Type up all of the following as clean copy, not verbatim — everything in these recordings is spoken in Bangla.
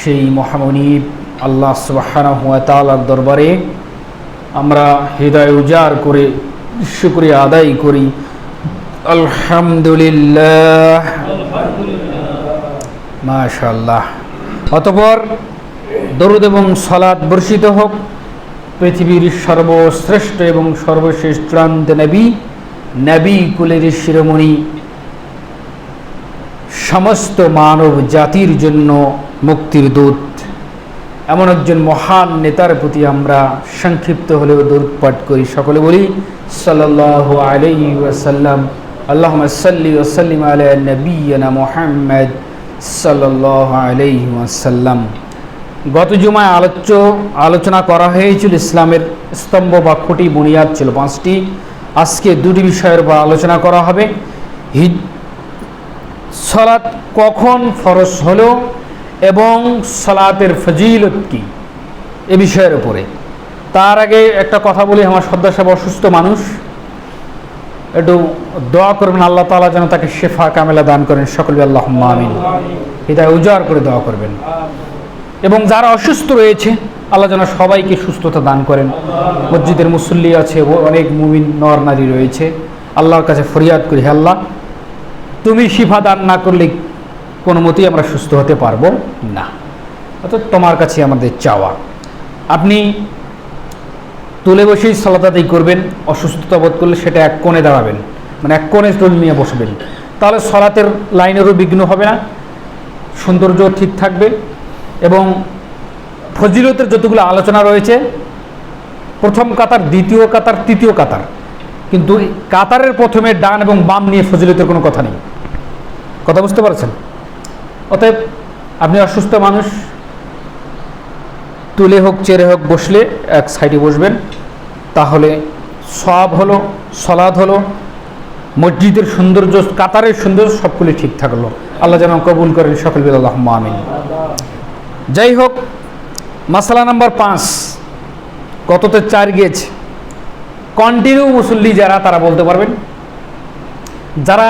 সেই মহামনিব আল্লাহ সুবহানাহু ওয়া তাআলার দরবারে আমরা হৃদয় উজাড় করে শুকরিয়া আদায় করি। আলহামদুলিল্লাহ, মাশাআল্লাহ। অতঃপর দরুদ এবং সালাত বর্ষিত হোক পৃথিবীর সর্বশ্রেষ্ঠ এবং সর্বশেষ চূড়ান্ত নবী কুলের শিরোমণি, সমস্ত মানব জাতির জন্য মুক্তির দূত, এমন একজন মহান নেতার প্রতি আমরা সংক্ষিপ্ত হলেও দরুদ পাঠ করি। সকলে বলি সাল্লাল্লাহু আলাইহি ওয়াসাল্লাম। আল্লাহুম্মা সাল্লি ওয়া সাল্লিম আলা নবিয়িনা মুহাম্মদ সাল্লাল্লাহু আলাইহি ওয়াসাল্লাম। গত জুমায় আলোচনা করা হয়েছিল ইসলামের স্তম্ভ বা খুঁটি বুনিয়াদ ছিল 5টি। আজকে 2টি বিষয়ের উপর আলোচনা করা হবে। সালাত কখন ফরজ হলো এবং সালাতের ফজিলত কি, এ বিষয়ের উপরে। তার আগে একটা কথা বলি, আমার সদ্য সাহেব অসুস্থ মানুষ, একটু দোয়া করবেন আল্লাহ তাআলা যেন তাকে শেফা কামেলা দান করেন। সকলে আল্লাহুম্মা আমিন। হৃদয় উজাড় করে দোয়া করবেন। এবং যারা অসুস্থ রয়েছে আল্লাহ যেন সবাইকে সুস্থতা দান করেন। মসজিদের মুসল্লি আছে, অনেক মুমিন নর নারী রয়েছে, আল্লাহর কাছে ফরিয়াদ করি, হে আল্লাহ তুমি শিফা দান না করলে কোনো মতেই আমরা সুস্থ হতে পারবো না। অর্থাৎ তোমার কাছে আমাদের চাওয়া। আপনি তুলে বসেই সালাত আদায় করবেন। অসুস্থতা বোধ করলে সেটা এক কোণে দাঁড়াবেন, মানে এক কোণে টোল নিয়ে বসবেন, তাহলে সালাতের লাইনেরও বিঘ্ন হবে না, সৌন্দর্য ঠিক থাকবে। এবং ফজিলতের যতগুলো আলোচনা রয়েছে, প্রথম কাতার, দ্বিতীয় কাতার, তৃতীয় কাতার, কিন্তু কাতারের প্রথমে ডান এবং বাম নিয়ে ফজিলতের কোনো কথা নেই। কথা বুঝতে পারছেন? অতএব আপনি অসুস্থ মানুষ, তুলে হোক চেরে হোক বসলে এক সাইডে বসবেন, তাহলে সওয়াব হলো, সালাত হলো, মসজিদের সৌন্দর্য, কাতারের সৌন্দর্য সবগুলি ঠিক থাকলো। আল্লাহ যেন কবুল করেন। সকল বিল আল্লাহুম্মা আমিন। যাই হোক, মাসালা নাম্বার 5, কততে 4 গিয়েছে। কন্টিনিউ মুসল্লি যারা, তারা বলতে পারবেন। যারা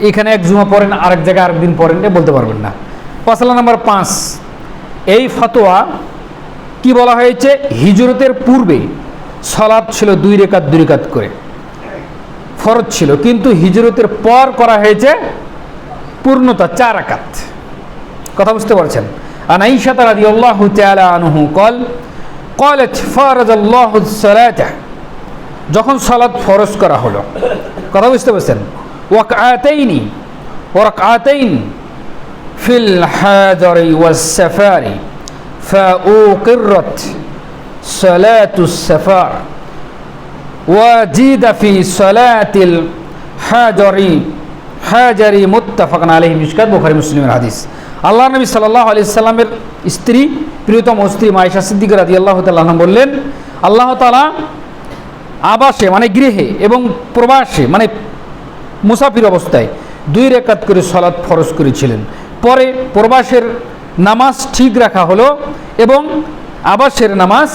এখানে এক জুমা পড়েন, আরেক জায়গায় আরেকদিন পড়েন, বলতে পারবেন না। মাসালা নাম্বার 5, এই ফতোয়া কি বলা হয়েছে? হিজরতের পূর্বে সালাত ছিল 2 রেকাত করে, ফরজ ছিল, কিন্তু হিজরতের পর করা হয়েছে পূর্ণতা 4 রাকাত। কথা বুঝতে পারছেন? আন আয়েশা রাদিয়াল্লাহু তাআলা আনহু قالت فرض الله الصلاة, যখন সালাত ফরজ করা হলো, কথা বুঝতে পারছেন, ওয়ারাকাতাইন ফিল হাদারি ওয়াস সাফারি ফাউকিরত সালাতুস সাফার ওয়াজিদা ফি সালাতিল হাজারি মুত্তাফাকুন আলাইহি। মিশকাত, বুখারী মুসলিমের হাদিস। আল্লাহ নবী সাল্লাল্লাহু আলাইহি সাল্লামের স্ত্রী, প্রিয়তম স্ত্রী আয়েশা সিদ্দিকা রাদিয়াল্লাহু তাআলা আনহা বললেন, আল্লাহ তাআলা আবাসে মানে গৃহে এবং প্রবাসে মানে মুসাফির অবস্থায় 2 রাকাত করে সালাত ফরজ করেছিলেন। পরে প্রবাসের নামাজ ঠিক রাখা হলো এবং আবাসের নামাজ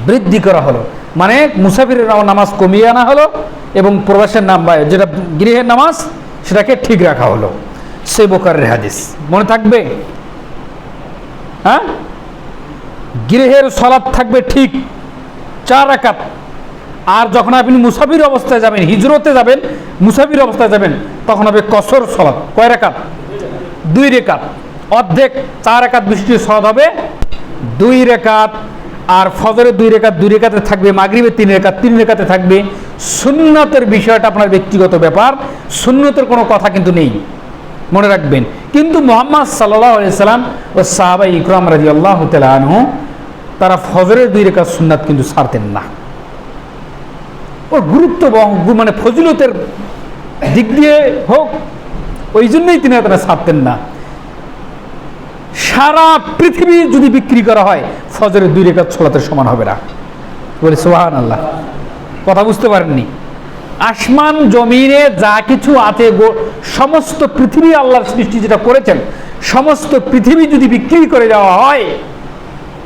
বৃদ্ধি করা হলো, মানে মুসাফিরের নামাজ কমিয়ে আনা হলো এবং প্রবাসের যেটা গৃহের নামাজ সেটাকে ঠিক রাখা হলো। সে বুখারীর হাদিস, মনে থাকবে? হ্যাঁ, গৃহের সালাত থাকবে ঠিক 4 রাকাত। আর যখন আপনি মুসাফির অবস্থায় যাবেন, হিজরতে যাবেন, মুসাফির অবস্থায় যাবেন, তখন হবে কসর সালাত। কয় রাকাত? 2 রাকাত। অর্ধেক 4 রাকাত বিশিষ্ট সালাত হবে 2 রাকাত। আর ফজরের 2 রাকাত, 2 রাকাতে থাকবে, মাগরিবের 3 রাকাত, 3 রাকাতে থাকবে। সুন্নতের বিষয়টা আপনার ব্যক্তিগত ব্যাপার, সুন্নতের কোনো কথা কিন্তু নেই, মনে রাখবেন। কিন্তু মুহাম্মদ সাল্লাল্লাহু আলাইহি সাল্লাম ও সাহাবায়ে ইকরাম রাদিয়াল্লাহু তাআলা আনহু, তারা ফজরের 2 রাকাত সুন্নাত কিন্তু ছাড়তেন না। ওর গুরুত্ব মানে ফজিলতের দিক দিয়ে হোক, ওই জন্যই তিনি তারা ছাড়তেন না। সারা পৃথিবী যদি বিক্রি করা হয়, ফজরের 2 রাকাত সালাতের সমান হবে না। বলে সুবহানাল্লাহ। কথা বুঝতে পারেননি? আসমান জমিনে যা কিছু আছে, সমস্ত পৃথিবী আল্লাহর সৃষ্টি যেটা করেছেন, সমস্ত পৃথিবী যদি বিক্রি করে যাওয়া হয়,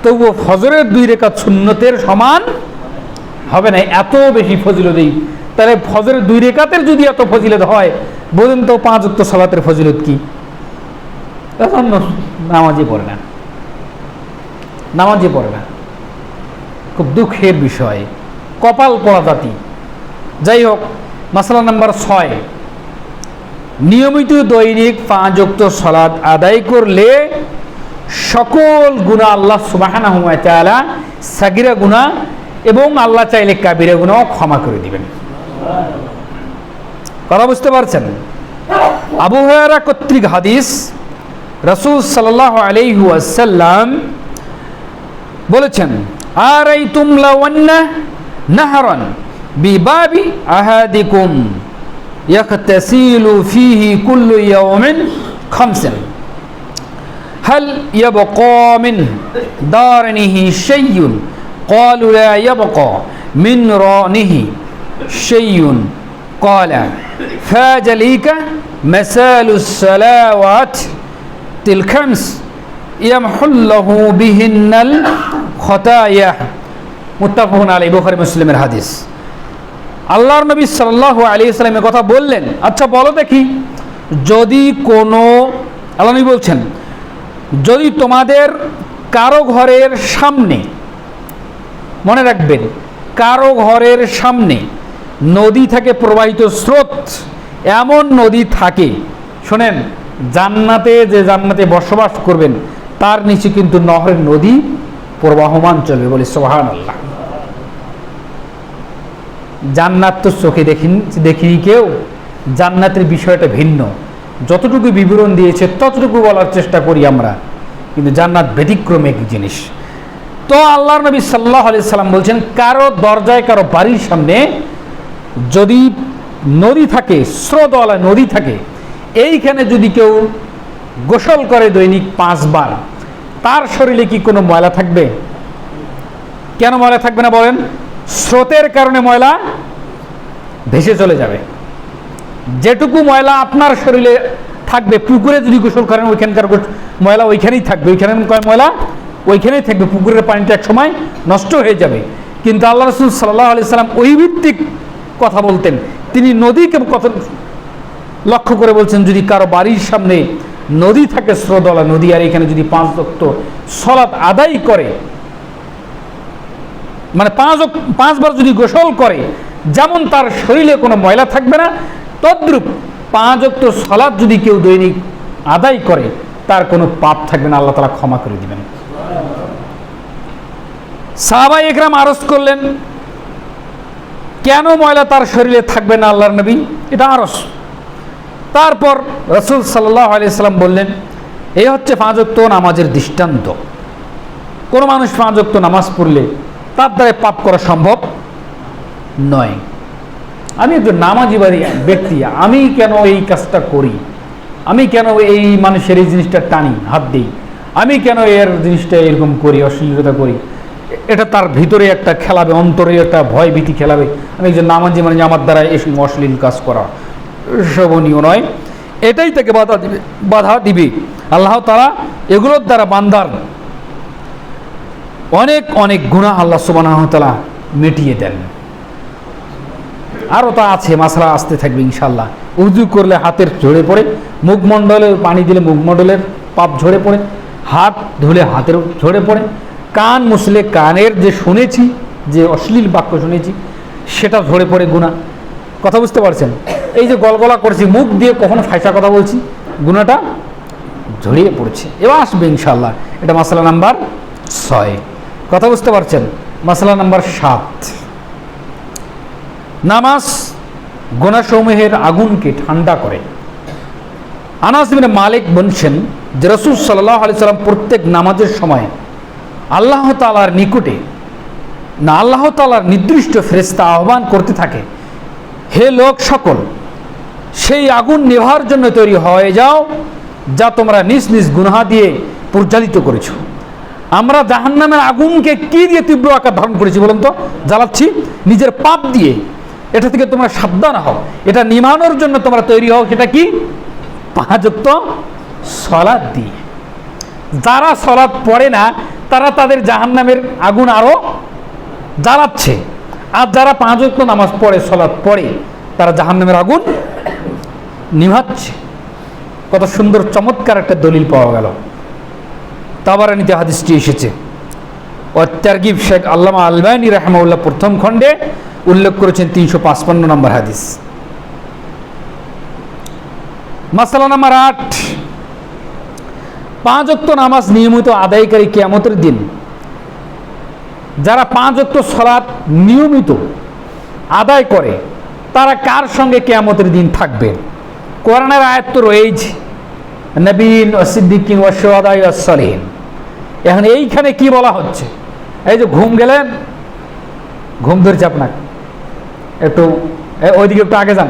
তবুও ফজরের 2 রাকাত সুন্নতের সমান হবে না। এত বেশি ফজিলত। তাহলে ফজরের 2 রাকাতের যদি এত ফজিলত হয়, বলেন তো 5 ওয়াক্ত সালাতের ফজিলত কি? তখন নামাজই পড়ে না, নামাজই পড়ে না। খুব দুঃখের বিষয়, কপাল পড়া জাতি। যাই হোক, মাসলা নাম্বার 6, নিয়মিত দৈনিক 5 ওয়াক্ত সালাত আদায় করলে সকল গুনাহ আল্লাহ সুবহানাহু ওয়া তাআলা সাগীরা গুনাহ এবং আল্লাহ চাইলে কাবীরা গুনাহ ক্ষমা করে দিবেন। কথা বুঝতে পারছেন? আবু হুরায়রা কর্তৃক হাদিস, রাসূল সাল্লাল্লাহু আলাইহি ওয়াসাল্লাম বলেছেন, আরাইতুম লাওয়ান্না নাহরান বিবাবি আহাদিকুম ইয়াগতাসিলু ফীহি কুল্লু ইয়াওমিন খামসান হাল ইয়াবকা মিন দারনিহি শাইউন ক্বালু লা ইয়াবকা মিন রানিহি শাইউন ক্বালা ফাজালিকা মাসালুস সালাওয়াত তিল খামস ইয়ামহুল্লাহু বিহিন্নাল খতায়া। মুত্তাফাকুন আলাইহি, বুখারী মুসলিমের হাদিস। আল্লাহর নবী সাল্লাল্লাহু আলাইহি ওয়াসাল্লাম কথা বললেন, আচ্ছা বলো দেখি, যদি কোনো, আল্লাহ নবী বলছেন, যদি তোমাদের কারো ঘরের সামনে, মনে রাখবেন, কারো ঘরের সামনে নদী থেকে প্রবাহিত স্রোত, এমন নদী থাকে, শোনেন, জান্নাতে, যে জান্নাতে বসবাস করবেন তার নিচে কিন্তু নহরের নদী প্রবাহমান চলবে, বলি সুবহানাল্লাহ। জান্নাত তো চোখে দেখিনি কেউ, জান্নাতের বিষয়টা ভিন্ন। যতটুকু বিবরণ দিয়েছে ততটুকু বলার চেষ্টা করি আমরা, কিন্তু জান্নাত ব্যতিক্রমিক জিনিস। তো আল্লাহর নবী সাল্লাল্লাহু আলাইহি সাল্লাম বলছেন, কারো দরজায়, কারো বাড়ির সামনে যদি নদী থাকে, স্রোতওয়ালা নদী থাকে, এইখানে যদি কেউ গোসল করে দৈনিক 5 বার, তার শরীরে কি কোনো ময়লা থাকবে? কেন ময়লা থাকবে না বলেন? স্রোতের কারণে ময়লা ভেসে চলে যাবে। যেটুকু ময়লা আপনার শরীরে থাকবে, পুকুরে যদি গোসল করেন ওইখানকার ময়লা ওইখানেই থাকবে, ওইখানে ময়লা ওইখানেই থাকবে, পুকুরের পানিটা এক সময় নষ্ট হয়ে যাবে। কিন্তু আল্লাহ রাসূল সাল্লাল্লাহু আলাইহি সাল্লাম ওই ভিত্তিক কথা বলতেন, তিনি নদীকে কথা লক্ষ্য করে বলছেন, যদি কারো বাড়ির সামনে নদী থাকে, স্রোতওয়ালা নদী, আর এখানে যদি 5 ওয়াক্ত সালাত আদায় করে, মানে 5 বার যদি গোসল করে, যেমন তার শরীরে কোনো ময়লা থাকবে না, তদ্রূপ 5 ওয়াক্ত সালাত যদি কেউ দৈনিক আদায় করে, তার কোনো পাপ থাকবে না, আল্লাহ তাআলা ক্ষমা করে দিবেন। সাহাবায়ে ইকরাম আরজ করলেন, কেন ময়লা তার শরীরে থাকবে না আল্লাহর নবী? এটা আরজ। তারপর রাসূল সাল্লাল্লাহু আলাইহি সাল্লাম বললেন, এই হচ্ছে 5 ওয়াক্ত নামাজের দৃষ্টান্ত। কোনো মানুষ 5 ওয়াক্ত নামাজ পড়লে তার দ্বারা পাপ করা সম্ভব নয়। আমি একজন নামাজি ব্যক্তি, আমি কেন এই কাজটা করি? আমি কেন এই মানুষের এই জিনিসটা টানি, হাত দিই? আমি কেন এর জিনিসটা এরকম করি, অশ্লীলতা করি? এটা তার ভিতরে একটা খেলাবে, অন্তরে একটা ভয় ভীতি খেলাবে। আমি একজন নামাজি, মানে আমার দ্বারা এই অশ্লীল কাজ করা শোভনীয় নয়, এটাই তাকে বাধা দিবে। আল্লাহ তাআলা এগুলোর দ্বারা বান্দার অনেক অনেক গুনাহ আল্লাহ সুবহানাহু ওয়া তাআলা মিটিয়ে দেন। আরও তা আছে, মাসলা আসতে থাকবে ইনশাআল্লাহ। উযু করলে হাতের ঝরে পড়ে, মুখমণ্ডলে পানি দিলে মুখমণ্ডলের পাপ ঝরে পড়ে, হাত ধুলে হাতের ঝরে পড়ে, কান মুছলে কানের যে শুনেছি, যে অশ্লীল বাক্য শুনেছি, সেটা ঝরে পড়ে গুনাহ। কথা বুঝতে পারছেন? এই যে গলগলা করছি, মুখ দিয়ে কখনো ফাইসা কথা বলছি, গুনাহটা ঝরিয়ে পড়ছে। এবার আসবে ইনশাআল্লাহ, এটা মাসলা নাম্বার 6। কথা বুঝতে পারছেন? মাসলা নাম্বার 7, নামাজ গুনাহসমূহের আগুনকে ঠান্ডা করে। আনাস ইবনে মালিক বলছেন যে রাসূল সাল্লাল্লাহু আলাইহি সাল্লাম প্রত্যেক নামাজের সময় আল্লাহ তাআলার নিকটে, না, আল্লাহ তাআলার নির্দিষ্ট ফেরেশতা আহ্বান করতে থাকে, হে লোক সকল, সেই আগুন নেভার জন্য তৈরি হয়ে যাও যা তোমরা নিজ নিজ গুনাহ দিয়ে পরিচালিত করেছ। আমরা জাহান্নামের আগুনকে কি দিয়ে তীব্র আকার ধারণ করেছি বলুন তো? জ্বালাচ্ছি নিজের পাপ দিয়ে। এটা থেকে তোমরা সাবধান হও, এটা নিভানোর জন্য তোমরা তৈরি হও। সেটা কি? 5 ওয়াক্ত সালাত দিয়ে। যারা সালাত পড়ে না তারা তাদের জাহান্নামের আগুন আরো জ্বালাচ্ছে, আর যারা 5 ওয়াক্ত নামাজ পড়ে, সালাত পড়ে, তারা জাহান্নামের আগুন নিভাচ্ছে। কত সুন্দর চমৎকার একটা দলিল পাওয়া গেল। তাবারানীতে হাদিসটি এসেছে। ও তারগিব শেখ আল্লামা আলবানী রাহমাহুল্লাহ প্রথম খণ্ডে উল্লেখ করেছেন 355 নম্বর হাদিস। মাসালা নাম্বার 8, 5 ওয়াক্ত নামাজ নিয়মিত আদায়কারী কিয়ামতের দিন যারা 5 ওয়াক্ত সালাত নিয়মিত আদায় করে তারা কার সঙ্গে কিয়ামতের দিন থাকবে? কোরআনের আয়াত তো রয়েছে, নবীন ও সিদ্দিকিন ও শুহাদা ও সালিহিন। এখন এইখানে কি বলা হচ্ছে? এই যে ঘুম গেলেন, ঘুম ধরছে আপনার, একটু ওইদিকে একটু আগে যান,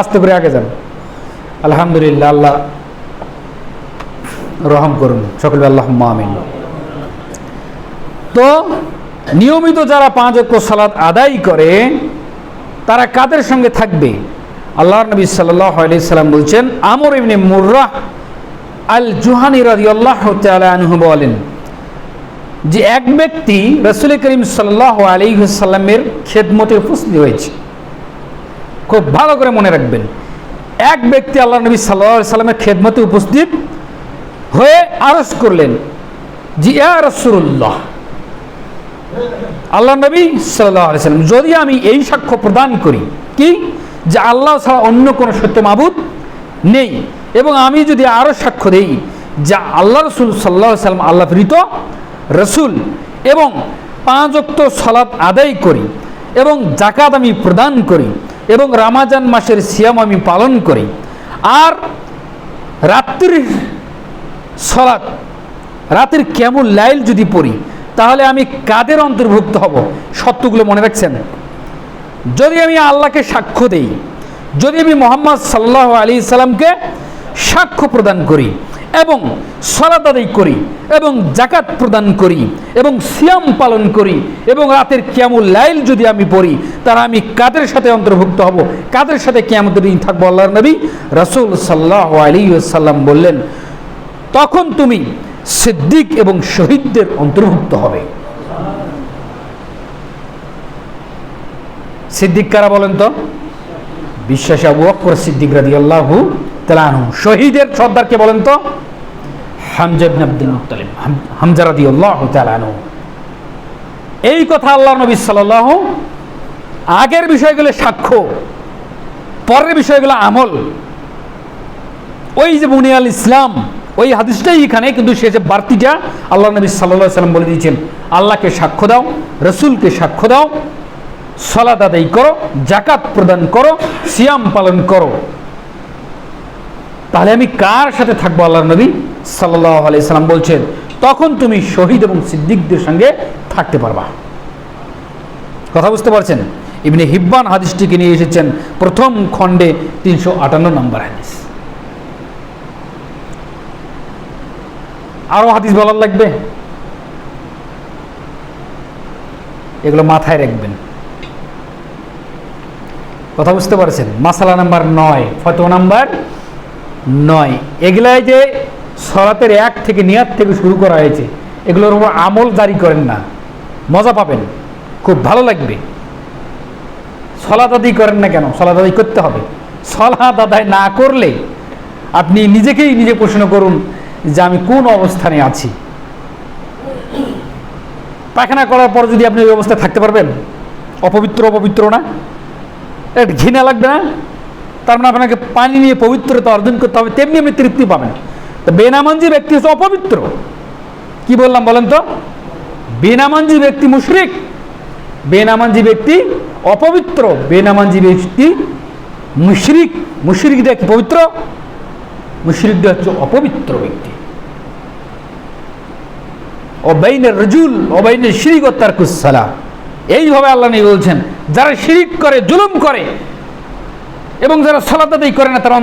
আস্তে করে আগে যান। আলহামদুলিল্লাহ, আল্লাহ রহম করুন সকলে, আল্লাহুম্মা আমিন। তো নিয়মিত যারা 5 ওয়াক্ত সালাত আদায় করে তারা কাদের সঙ্গে থাকবে? আল্লাহর নবী সাল্লাল্লাহু আলাইহি সাল্লাম বলছেন, আমর ইবনে মুররাহ আল জুহানি রাদিয়াল্লাহু তাআলা আনহু বলেন যে এক ব্যক্তি রাসূল করিম সাল্লাল্লাহু আলাইহি সাল্লামের খেদমতে উপস্থিত হয়েছে। খুব ভালো করে মনে রাখবেন, এক ব্যক্তি আল্লাহর নবী সাল্লাল্লাহু আলাইহি সাল্লামের খেদমতে উপস্থিত হয়ে আরজ করলেন যে ইয়া রাসূলুল্লাহ, আল্লাহ নবী সাল্লাল্লাহু আলাইহি সাল্লাম, যদি আমি এই সাক্ষ্য প্রদান করি কি যে আল্লাহ ছাড়া অন্য কোনো সত্য মাবুদ নেই, এবং আমি যদি আরো সাক্ষ্য দেই যে আল্লাহ রাসূল সাল্লাল্লাহু আলাইহি সাল্লাম আল্লাহ প্রেরিত রাসূল, এবং 5 ওয়াক্ত সালাত আদায় করি, এবং যাকাত আমি প্রদান করি, এবং রমজান মাসের সিয়াম আমি পালন করি, আর রাত্রির সালাত, রাতের কিয়ামুল লাইল যদি পড়ি, তাহলে আমি কাদের অন্তর্ভুক্ত হব? সত্যগুলো মনে রাখছেন। যদি আমি আল্লাহকে সাক্ষ্য দেই, যদি আমি মুহাম্মদ সাল্লাল্লাহু আলাইহি সাল্লামকে সাক্ষ্য প্রদান করি, এবং সালাত আদায় করি, এবং যাকাত প্রদান করি, এবং সিয়াম পালন করি, এবং রাতের কিয়ামুল লাইল যদি আমি পড়ি, তারা আমি কাদের সাথে অন্তর্ভুক্ত হব? কাদের সাথে কিয়ামতের দিন থাকবো? আল্লাহর নবী রাসূল সাল্লাল্লাহু আলাইহি ওয়াসাল্লাম বললেন, তখন তুমি সিদ্দিক এবং শহীদদের অন্তর্ভুক্ত হবে। সিদ্দিক কারা বলেন তো? বিশ্বাসী আবু বকর সিদ্দিক রাদিয়াল্লাহু তাআলা আনহু। শহীদের সর্দার কে বলেন তো? হামজা ইবনে আব্দুল মুত্তালিব, হামজা রাদিয়াল্লাহু তাআলা আনহু। এই কথা আল্লাহর নবী সাল্লাল্লাহু, আগের বিষয়গুলো সাক্ষ্য, পরের বিষয়গুলো আমল। ওই যে বুনিয়াল ইসলাম, ওই হাদিসটাই এখানে, কিন্তু শেষে বাড়তিটা আল্লাহ নবী সাল্লাল্লাহু আলাইহি সাল্লাম বলে দিয়েছেন, আল্লাহকে সাক্ষ্য দাও, রসুলকে সাক্ষ্য দাও, সালাত আদায় করো, যাকাত প্রদান করো, সিয়াম পালন করো। তাহলে আমি কার সাথে থাকবো? আল্লাহর নবী সাল্লাল্লাহু আলাইহি সাল্লাম বলছেন, তখন তুমি শহীদ এবং সিদ্দিকদের সঙ্গে থাকতে পারবা। কথা বুঝতে পারছেন? ইবনে হিব্বান হাদিসটিকে নিয়ে এসেছেন প্রথম খণ্ডে 358 নম্বর হাদিস। আরো হাদিস বলার লাগবে, এগুলো মাথায় রাখবেন। কথা বুঝতে পারছেন? মাসালা নাম্বার 9, ফতোয়া নাম্বার 9, এগুলাই যে সালাতের 1 থেকে নিয়াত থেকে শুরু করা হয়েছে, এগুলোর উপর আমল জারি করেন না, মজা পাবেন, খুব ভালো লাগবে। সালাত আদায় করেন না কেন? সালাত আদায় করতে হবে। সালাত আদায় না করলে আপনি নিজেকেই নিজে প্রশ্ন করুন যে আমি কোন অবস্থানে আছি। পায়খানা করার পর যদি আপনি ওই অবস্থায় থাকতে পারবেন? অপবিত্র, অপবিত্র না? এটা ঘৃণা লাগবে না? তার মানে আপনাকে পানি নিয়ে পবিত্রতা অর্জন করতে হবে, তেমনি আপনি তৃপ্তি পাবেন। তো বেনামাজি ব্যক্তি হচ্ছে অপবিত্র। কি বললাম বলেন তো? বেনামাজি ব্যক্তি মুশরিক, বেনামাজি ব্যক্তি অপবিত্র, বেনামাজি ব্যক্তি মুশরিক। মুশরিকটা কি পবিত্র? মুশরিকটা হচ্ছে অপবিত্র ব্যক্তি। অবাইনের রজুল অবাইনের শিরিক ও তারকুস সালাহ, এইভাবে আল্লাহ নবী বলছেন, যারা শিরিক করে, জুলুম করে, এবং যারা সালাত আদায় করে না, তারা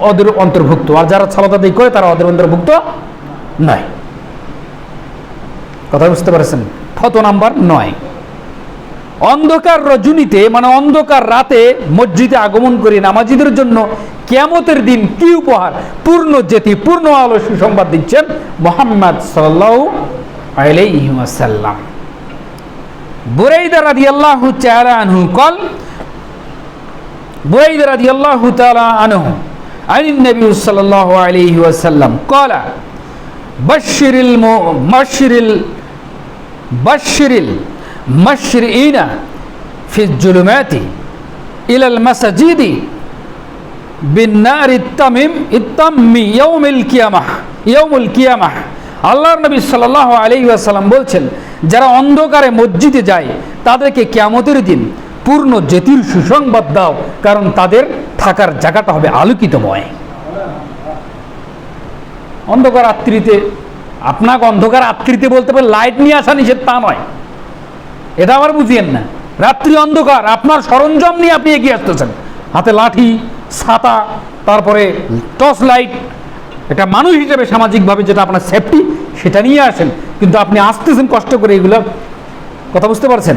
ওদের অন্তর্ভুক্ত, আর যারা সালাত আদায় করে তারা ওদের অন্তর্ভুক্ত নয়। কথা বুঝতে পারছেন? ফতোয়া নাম্বার 9, অন্ধকার রজনীতে মানে অন্ধকার রাতে মসজিদে আগমন করে নামাজীদের জন্য কিয়ামতের দিন কি উপহার, পূর্ণ জ্যোতি, পূর্ণ আলো সুসংবাদ দিচ্ছেন মুহাম্মদ সাল্লাল্লাহু আলাইহি ওয়াসাল্লাম। বুরাইদা রাদিয়াল্লাহু তাআলা আনহু কল, বুরাইদা রাদিয়াল্লাহু তাআলা আনহু عن النبي صلى الله عليه وسلم قال بشر المشرئين في الظلمات إلى المساجد بالنار التم يوم القيامة আল্লাহর নবী সাল্লাল্লাহু আলাইহি ওয়াসাল্লাম বলছেন, যারা অন্ধকারে মসজিদে যায় তাদেরকে কিয়ামতের দিন পূর্ণ জ্যোতির সুসংবাদ দাও, কারণ তাদের থাকার জায়গাটা হবে আলোকিতময়। অন্ধকার রাত্রিতে আপনাকে অন্ধকার রাত্রিতে বলতে পারে লাইট নিয়ে আসা নিষেধ, তা নয়, এটা আবার বুঝিয়েন না। রাত্রি অন্ধকার, আপনার সরঞ্জাম নিয়ে আপনি এগিয়ে আসতেছেন, হাতে লাঠি, ছাতা, তারপরে টর্চ লাইট, এটা মানুষ হিসেবে সামাজিকভাবে যেটা আপনার সেফটি সেটা নিয়ে আসেন, কিন্তু আপনি আসতেছেন কষ্ট করে। এগুলো কথা বুঝতে পারছেন?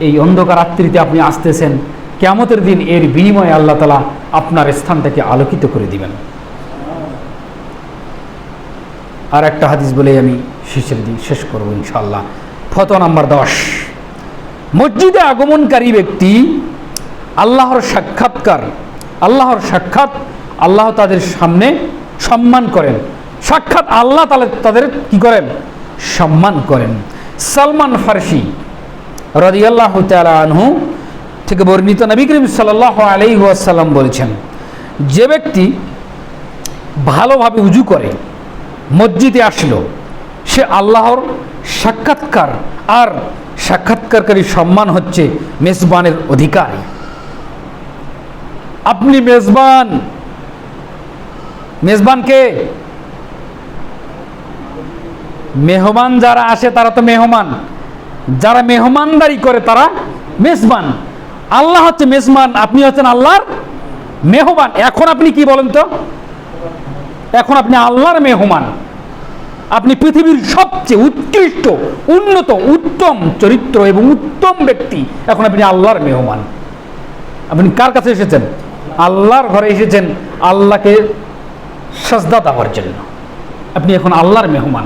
এই অন্ধকার রাত্রিতে আপনি আসতেছেন, কিয়ামতের দিন এর বিনিময়ে আল্লাহ তাআলা আপনার স্থানটাকে আলোকিত করে দিবেন। আর একটা হাদিস বলে আমি শেষ করব ইনশাআল্লাহ। ফতোয়া নাম্বার 10, মসজিদে আগমনকারী ব্যক্তি আল্লাহর সাক্ষাৎ আল্লাহ তাদের সামনে সম্মান করেন, সাক্ষাৎ আল্লাহ তাদের কি করেন? সম্মান করেন। সালমান ফারসি রাদিয়াল্লাহু তাআলা আনহু থেকে বর্ণিত, নবী করিম সাল্লাল্লাহু আলাইহি ওয়াসাল্লাম বলেছেন, যে ব্যক্তি ভালোভাবে উজু করে মসজিদে আসলো, সে আল্লাহর সাক্ষাৎকার, আর সাক্ষাৎকারকারী সম্মান হচ্ছে মেজবানের অধিকারী। আপনি মেজবান কে? মেহমান যারা আসে তারা তো মেহমান, যারা মেহমানদারি করে তারা মেজবান। আল্লাহ হচ্ছে মেজবান, আপনি হচ্ছেন আল্লাহর মেহমান। এখন আপনি কি বলেন তো? এখন আপনি আল্লাহর মেহমান, আপনি পৃথিবীর সবচেয়ে উৎকৃষ্ট, উন্নত, উত্তম চরিত্র এবং উত্তম ব্যক্তি। এখন আপনি আল্লাহর মেহমান। আপনি কার কাছে এসেছেন? আল্লাহর ঘরে এসেছেন আল্লাহকে সাজদা দেওয়ার জন্য। আপনি এখন আল্লাহর মেহমান,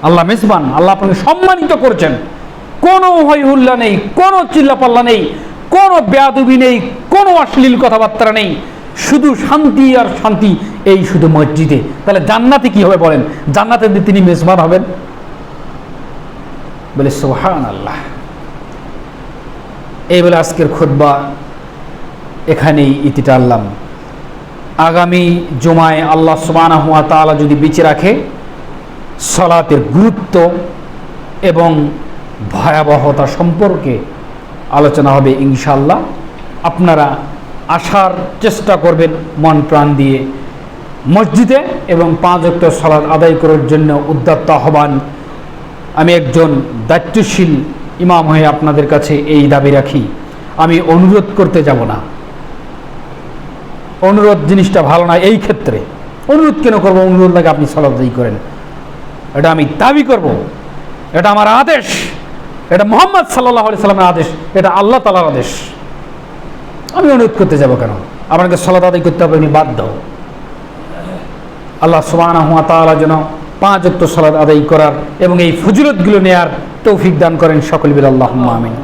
আল্লাহ মেজবান, আল্লাহ আপনাকে সম্মানিত করছেন। কোনো হই হুল্লা নেই, কোনো চিল্লাপাল্লা নেই, কোনো বেয়াদবি নেই, কোনো অশ্লীল কথাবার্তা নেই, শুধু শান্তি আর শান্তি, এই শুধু মসজিদে। তাহলে জান্নাতে কি হবে বলেন? জান্নাতে তিনি মেজবান হবেন। বলে সুবহানাল্লাহ। এই বলে আজকের খুতবা এখানেই ইতি টানলাম। আগামী জুমায় আল্লাহ সুবহানাহু ওয়া তাআলা যদি বেঁচে রাখে, সালাতের গুরুত্ব এবং ভয়াবহতা সম্পর্কে আলোচনা হবে ইনশাআল্লাহ। আপনারা আসার চেষ্টা করবেন মন প্রাণ দিয়ে মসজিদে, এবং 5 ওয়াক্ত সালাত আদায় করার জন্য উদ্যত আহ্বান। আমি একজন দায়িত্বশীল ইমাম হয়ে আপনাদের কাছে এই দাবি রাখি, আমি অনুরোধ করতে যাব না। অনুরোধ জিনিসটা ভালো না। এই ক্ষেত্রে অনুরোধ কেন করবো? অনুরোধ লাগে আপনি সালাত আদায় করেন, এটা আমি দাবি করব, এটা আমার আদেশ, এটা মুহাম্মদ সাল্লাল্লাহু আলাইহি সাল্লামের আদেশ, এটা আল্লাহ তাআলার আদেশ। আমি অনুরোধ করতে যাব কেন? আপনাকে সালাত আদায় করতে হবে, আমি বাধ্য। আল্লাহ সুবহানাহু ওয়া তাআলা যেন 5 ওয়াক্ত সালাত আদায় করার এবং এই ফজিলতগুলো নেয়ার তৌফিক দান করেন। সকলে বলি আল্লাহুম্মা আমিন।